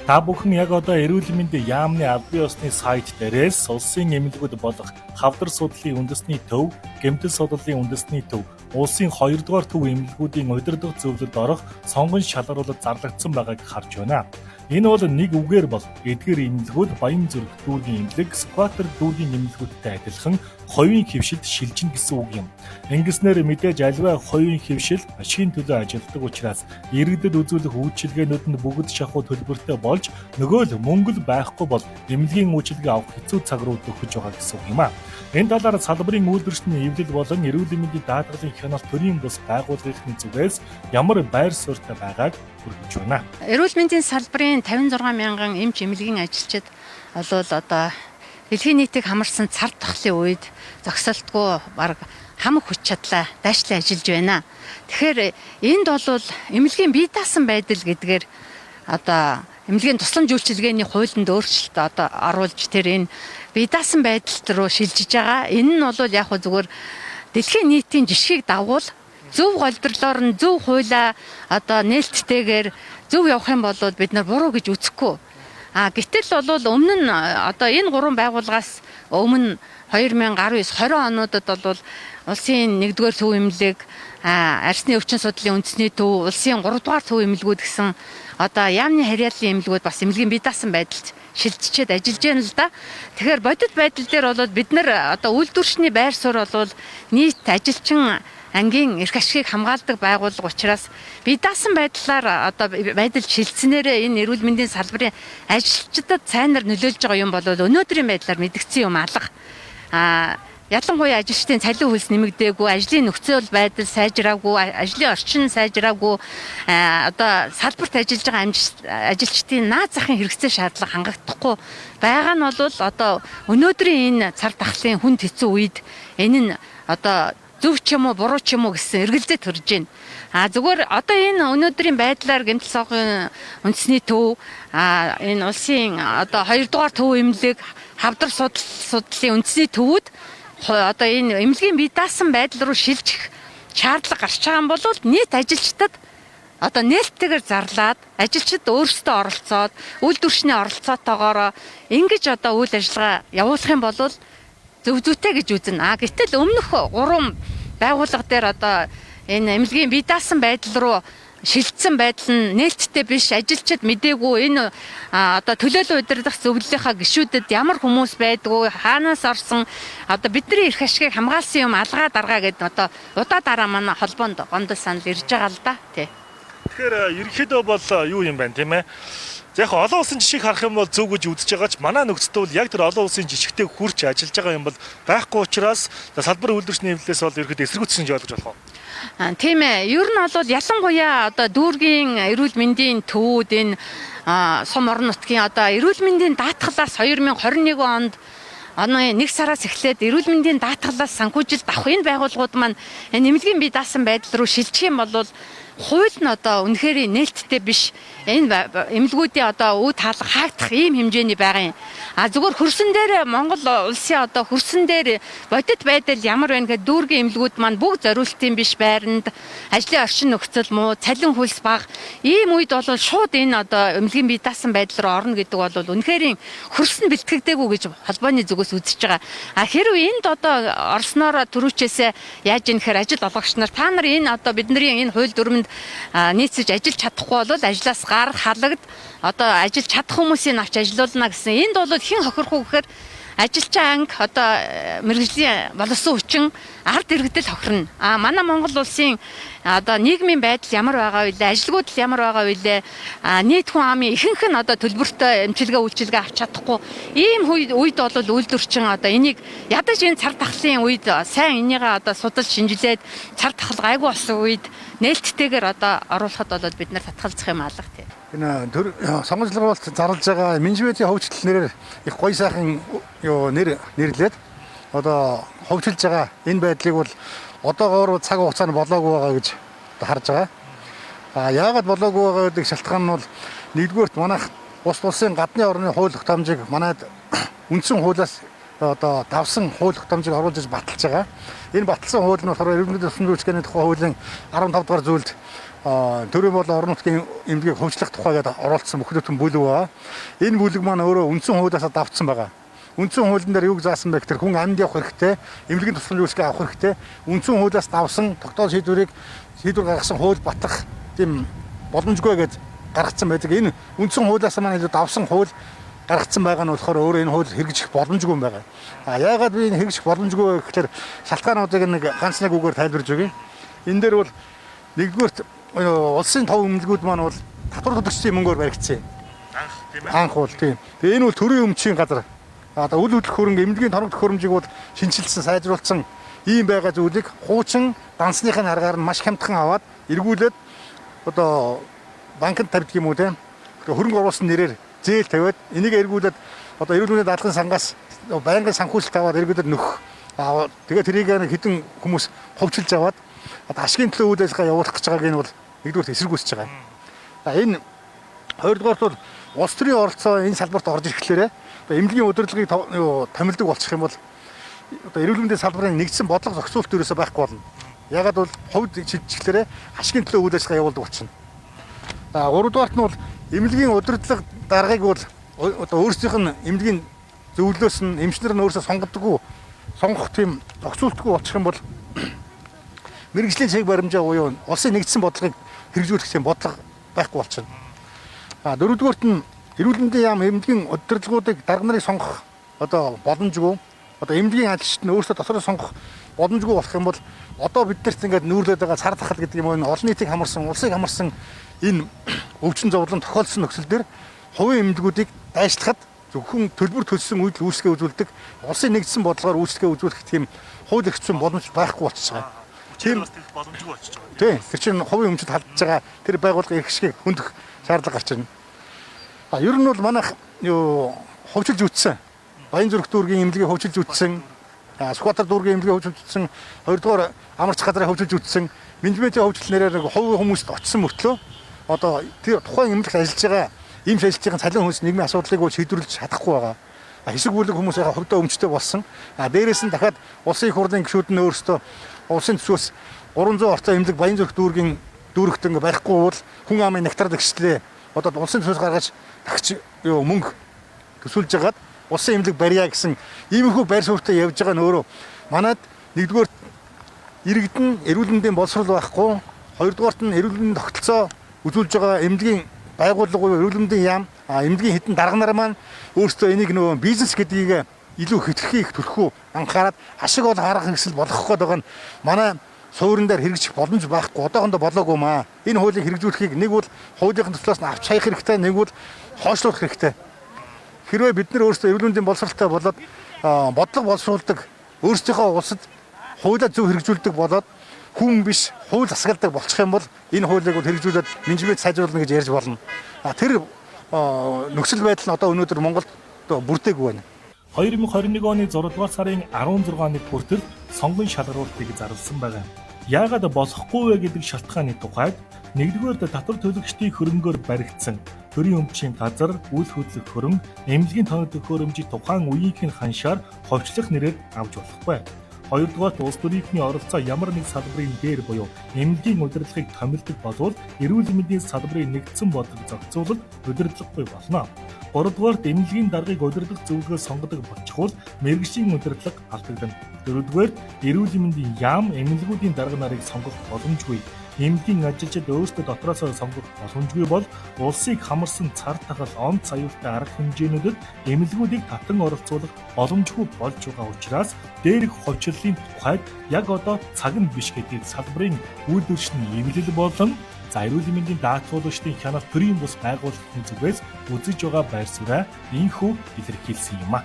Та бүхэн яг одоо эрүүл мэндийн яамны аль бие усны сайт дээрээс улсын эмнэлгүүд болох хавдар судлалын үндэсний төв, гэмтэл судлалын үндэсний төв, улсын 2 дугаар төв эмнэлгүүдийн удирдах зөвлөлд орох сонгон шалгаруулалт зарлагдсан байгааг харж байна. Энэ бол нэг үгээр бол эдгээр эмнэлгүүд Баян зүрх дүүргийн эмнэлэг, Скватер дүүргийн эмнэлгүүдтэй адилхан хувийн хөвшилд шилжин гэсэн үг юм. Ингэснээр мэдээж альва хувийн хөвшил ашигын төлөө ажилладаг учраас иргэдэд үзүүлэх үйлчилгээнүүд нь бүгд шахуу төлбөртэй болж нөгөө л мөнгө л байхгүй бол эмнэлгийн үйлчилгээ авах хэцүү цаг руу дөхөж байгаа гэсэн үг юм а. Энэ талаар салбарын үйлдвэрчний эвлэл болон эрүүл мэндийн даатгалын хяналт төрийн бус байгууллагын зүгээс ямар байр суурьтай байгааг хүргэж байна. Эрүүл мэндийн салбарын 56 мянган эмч эмнэлгийн ажилчид болвол одоо дэлхийн нийтийг хамарсан цар тахлын үед зогсолтгүй баг хамаг хүч чадлаа дайшлан ажиллаж байна. Тэгэхээр энд бол эмнэлгийн бие даасан байдал гэдгээр одоо эмнэлгийн тусламж үйлчилгээний хуулинд өөрчлөлт одоо оруулж тэр энэ бие даасан байдалт руу шилжиж байгаа. Энэ нь бол яг зүгээр дэлхийн нийтийн жишгийг дагуул зөв голдрлоор нь зөв хуулаа одоо нээлттэйгээр зөв явах юм бол бид нар буруу гэж үзэхгүй. Гэтэл бол өмнө нь одоо энэ гурван байгууллагаас өмнө 2019-20 онуудад бол улсын 1-р төв эмнэлэг, арсны өвчин судлалын үндэсний төв, улсын 3-р төв эмнэлгүүд гэсэн одоо яамны харьяаллын эмнэлгүүд бас эмнэлгийн бие даасан байдалд шилжчихэд ажиллаж байна л да. Тэгэхээр бодит байдал дээр бол бид нар одоо үйлдвэрчний байр суурь бол нийт ажилчин ангийн эрх ашигыг хамгаалдаг байгууллага учраас бие даасан байдлаар одоо байдал шилжснээрээ энэ эрүүл мэндийн салбарын ажилчдад сайнаар нөлөөлж байгаа юм бол өнөөдрийн байдлаар мэдгдсэн юм алга. Ялангуяа ажилчдын цалин хөлс нэмэгдээгүй, ажлын нөхцөл байдал сайжраагүй, ажлын орчин сайжраагүй, одоо салбарт ажиллаж байгаа ажилчдын наад захын хэрэгцээ шаардлага хангагдахгүй байгаа нь бол одоо өнөөдрийн энэ цар тахлын хүнд хэцүү үед энэ нь одоо зөв ч юм уу буруу ч юм уу гэсэн эргэлзээ төрж байна. Зүгээр одоо энэ өнөөдрийн байдлаар гэмтэл савгын үндэсний төв, энэ улсын одоо 2 дугаар төв эмнэлэг, хавдар судлалын үндэсний төвүүд одоо энэ эмнэлгийн бие даасан байдал руу шилжих шаардлага гарч байгаа юм бол нийт ажилчдад одоо нээлттэйгээр зарлаад ажилчид өөрсдөө оролцоод үйлдвэрчний оролцоотойгоор ингэж одоо үйл ажиллагаа явуулах юм бол зөв зүйтэй гэж үзнэ. Гэтэл өмнөх 3 байгууллага дээр одоо энэ эмнэлгийн бие даасан байдал руу шилжсэн байдал нь нээлттэй биш, ажилчид мэдээгүй энэ одоо төлөөлөл удирдах зөвлөлийнхаа гишүүдэд ямар хүмүүс байдгүй, хаанаас орсон одоо бидний эрх ашигыг хамгаалсан юм алгаа даргаа гэдэг одоо удаа дараа манай холбоонд гондол санал ирж байгаа л да тий. Тэгэхээр ерөнхийдөө бол юу юм байна тийм ээ? За яг олон улсын жишгийг харах юм бол зөв гэж үзэж байгаа ч манай нөхцөлд бол яг тэр олон улсын жишгтэй хүрч ажиллаж байгаа юм бол байхгүй учраас салбар үйлдвэрчний эвлэлээс бол ерөөд эсэргүүцсэн гэж ойлгож болох уу? Тийм ээ. Ер нь бол ялангуяа одоо дүүргийн эрүүл мэндийн төвүүд энэ сум орон нутгийн одоо эрүүл мэндийн даатгалаас 2021 онд оны 1 сараас эхлээд эрүүл мэндийн даатгалаас санхүүжилт авах энэ байгууллагууд маань эмнэлгийн бие даасан байдал руу шилжих юм бол хууль нь одоо үнэхээр нээлттэй биш. Энэ эмнэлгүүдийн одоо үе таалга хаагдах ийм хэмжээний байгаа юм. Зүгээр хөрсөн дээр Монгол улсын одоо хөрсөн дээр бодит байдал ямар байна гэхэд дүүргийн эмнэлгүүд маань бүгд зориултын биш байранд ажлын орчин нөхцөл муу, цалин хөлс бага ийм үед бол шууд энэ одоо эмнэлгийн бие даасан байдал руу орно гэдэг бол үнэхээр хөрсөн бэлтгэгдээгүй гэж холбооны зүгээс үзэж байгаа. Хэрвээ энд одоо орсноор төрүүчээсээ яаж ийм гэхээр ажил олгогч нар та нар энэ одоо бидний энэ хууль дүрмэнд нийцэж ажиллаж чадахгүй бол ажлаас гарах халагд одоо ажиллаж чадах хүмүүсийн авч ажиллуулна гэсэн. Энд бол хэн хохирох уу гэхээр ажилчаа анги одоо мэргэжлийн боловсон хүчин ард иргэдэл хохирно. Манай Монгол улсын одоо нийгмийн байдал ямар байгаа вэ? Ажилгүйдэл ямар байгаа вэ? Нийт хүн амын ихэнх нь одоо төлбөртэй эмчилгээ үйлчилгээ авч чадахгүй. Ийм үед бол үйлдвэрчин одоо энийг ядаж энэ цар тахлын үед сайн энийгээ одоо судалж шинжилээд цар тахал гайгүй болсон үед нээлттэйгээр одоо оруулахад бол бид нар татгалзах юм алга тийм. Энэ сонгогчлагуулалт зарлж байгаа менежментийн хөгжил нэрээр их гоё сайхан нэрлээд одоо хөгжилж байгаа энэ байдлыг бол одоогоор цаг хугацаанд болоогүй байгаа гэж харж байгаа. Яагаад болоогүй байгаа гэдэг шалтгаан нь бол нэгдүгээрт манайх улсын гадны орны хууль тогтоомжийг манайд үндсэн хуулиас одоо давсан хууль тогтоомжийг оруулж иж баталж байгаа. Энэ баталсан хууль нь болохоор эрүүл мэндийн тусламж үйлчилгээний тухай хуулийн 15 дугаар зүйлд төрийн болон орон нутгийн эмнэлгийг хөгжлөх тухай гэдэг оролцсон бүх бүтэн бүлэг байгаа. Энэ бүлэг маань өөрөө үндсэн хуулиас давтсан байгаа. Үндсэн хуулийн дээр юг заасан бэ гэхээр хүн амьд явах хэрэгтэй, эмнэлгийн тусламж үйлчилгээ авах хэрэгтэй. Үндсэн хуулиас давсан тогтоол шийдвэр гаргасан хууль батлах тийм боломжгүй гэж гаргацсан байдаг. Энэ үндсэн хуулиас маань давсан хууль гаргацсан байгаа нь болохоор өөрөө энэ хууль хэрэгжих боломжгүй юм байгаа. Яагаад би энэ хэрэгжих боломжгүй вэ гэхээр шалтгаануудыг нэг ганц нэг үгээр тайлбарж өгье. Энэ дээр бол нэгдүгээрт улсын тов эмнэлгүүд маань бол татвар төлөгчдийн мөнгөөр баригдсан. Анх тийм ээ. Анх бол тийм. Тэгээ энэ бол төрийн өмчийн газар. Одоо үл хөдлөх хөрөнгө эмнэлгийн тоног төхөөрөмжийг бол шинчилсэн, сайжруулсан ийм байгаа зүйлийг хуучин дансныхын аргаар нь маш хямдхан аваад эргүүлээд одоо банкнд тавьдаг юм уу те. Хөрөнгө оруулсан нэрээр зээл тавиад энийг эргүүлээд одоо эрүүл мэндийн даатгын сангаас байнгын санхүүжилт аваад эргүүлээд нөх. Тэгээ тэрийг хэдэн хүмүүс ховчилж аваад одоо ашигын төлөө үйл ажиллагаа явуулах гэж байгааг нь бол нэгдүгээр эсэргүүцэж байгаа. Энэ хоёрдугаарт бол улс төрийн оролцоо энэ салбарт орж ирэхлээр эмнэлгийн удирдлагыг томилдог болчих юм бол одоо эрүүл мэндийн салбарын нэгдсэн бодлого зохицуулт ерөөсөй байхгүй болно. Ягаад бол хувьд шилжчихлээр ашигын төлөө үйл ажиллагаа явуулдаг болчихно. Гуравдугаарт нь бол эмнэлгийн удирдлага даргаыг бол одоо өөрсдийнх нь эмнэлгийн зөвлөлөөс нь эмчнэр нь өөрсдөө сонгох тийм зохицуултгүй болчих юм бол мэрэгжлийн цэг баримжаа буюу улсын нэгдсэн бодлогыг хэрэгжүүлэх тийм бодлого байхгүй болчихно. Дөрөвдүгээрт нь эрүүл мэндийн яам эмнэлгийн удирдлагуудыг дарга нарыг сонгох одоо боломжгүй. Одоо эмнэлгийн ажилчид нь өөрсдөө дотороо сонгох боломжгүй болох юм бол одоо биднэрт ингээд нүүрлээд байгаа цар тахал гэдэг юм уу олон нийтийг хамарсан, улсыг хамарсан энэ өвчин зовлон тохиолдсон нөхцөл дээр хувийн эмнэлгүүдийг дайшлахад зөвхөн төлбөр төлсөн үйлдэл үйлчлэгээ үзүүлдэг улсын нэгдсэн бодлогоор үйлчлэгээ үзүүлэх тийм хууль эрх зүйн боломж байхгүй болчихж байгаа. Тийм боломжгүй болчихж байгаа. Тийм. Тэр чинь хувийн өмчөд халдж байгаа тэр байгууллага эрх шигийг хөндөх шаардлага гарч ирнэ. Ер нь бол манайх хөгжилж үтсэн. Баянзүрх дүүргийн эмнэлгийг хөгжилж үтсэн. Сүхбаатар дүүргийн эмнэлгийг хөгжилж үтсэн. Хоёрдугаар амарч газрыг хөгжилж үтсэн. Менежментийн хөгжлөнээр нэг хувийн хүмүүст очсон мөртлөө одоо тэр тухайн эмнэлэгт ажиллаж байгаа эмч ажиллаж байгаа цалин хөнс нийгмийн асуудлыг шийдвэрлэж чадахгүй байгаа. Хэсэг бүлэг хүмүүсийн хувьдаа өмчтэй болсон. Дээрээс нь дахиад улсын их хурлын гишүүд нь өөрсдөө улсын төсвөөс 300 орцоо эмнэлэг Баянзүрх дүүргийн дүүрэгт ингээ барихгүй бол хүн амын нектар гიშлээ. Одоо улсын төсвөөс гаргаж тагч мөнгө төсүүлж хагаад улсын эмнэлэг барья гэсэн иймэрхүү байр суурьтай явж байгаа нь өөрөө манайд нэгдүгээр иргэдэн эрүүл мэндийн боловсрол байхгүй, хоёрдугаарт нь эрүүл мэндийн тогтолцоо үзүүлж байгаа эмнэлгийн байгууллага буюу эрүүл мэндийн яам эмнэлгийн хэдэн дарга нар маань өөрсдөө энийг нөгөө бизнес гэдгийг илүү хэтэрхий их төлөхөө анхаарад ашиг бол арга хэрэгсэл болгох гээд байгаа нь манай суурин дээр хэрэгжих боломж байхгүй одоохондоо болоогүй маа. Энэ хуулийг хэрэгжүүлэхийг нэг бол хуулийн төслөөс нь авч хаях хэрэгтэй, нэг бол хойшлуулах хэрэгтэй. Хэрвээ бид нар өөрсдөө эрүүл мэндийн боловсролтой болоод бодлого боловсруулдаг, өөрсдийнхөө улсад хуулиа зөв хэрэгжүүлдэг болоод хүн биш хууль засаглдаг болчих юм бол энэ хуулийг бол хэрэгжүүлээд менежмент сайжруулна гэж ярьж болно. Тэр нөхцөл байдал нь одоо өнөөдөр Монголд бүрдээгүй байна. 2021 оны 6 дугаар сарын 16-ны хүртэл сонгон шалгаруултыг зарласан байна. Яагаад болохгүй вэ гэдэг шалтгааны тухайд нэгдүгээр татвар төлөгчдийн хөрөнгөөр баригдсан төрийн өмчийн газар, үйл хөдлөх хөрөнгө, эмнэлгийн тоног төхөөрөмжийг тухайн үеийнх нь ханшаар ховчлох нэрээр авч болохгүй. Хоёрдугаарт улс төрийнхний оролцоо ямар нэг салбарын дээр буюу эмнэлгийн удирдлагыг томилдог болвол эрүүл мэндийн салбарын нэгдсэн бодлого зохицуулалт удирдлаггүй болно. Гуравдугаарт эмнэлгийн даргыг удирдах зөвлөгөө сонгодог болчихвол мэргэжлийн удирдлага алдагдана. Дөрөвдүгээрт эрүүл мэндийн яам эмнэлгүүдийн дарга нарыг сонгох боломжгүй. Эмнэлгийн ажилчид өөрсдөө дотроосоо сонгох боломжгүй бол улсыг хамарсан цар тахал онц аюултай арга хэмжээнүүдэд эмнэлгүүдийг татан оролцуулах боломжгүй болж байгаа учраас дээрх ховчлолын тухайд яг одоо цаг нь биш гэдэг салбарын үйлдвэрчний эвлэл болон эрүүл мэндийн даатгуулагчдын хяналт төрийн бус байгууллагын зүгээс үзэж байгаа байр сууриа инхүү илэрхийлсэн юм а.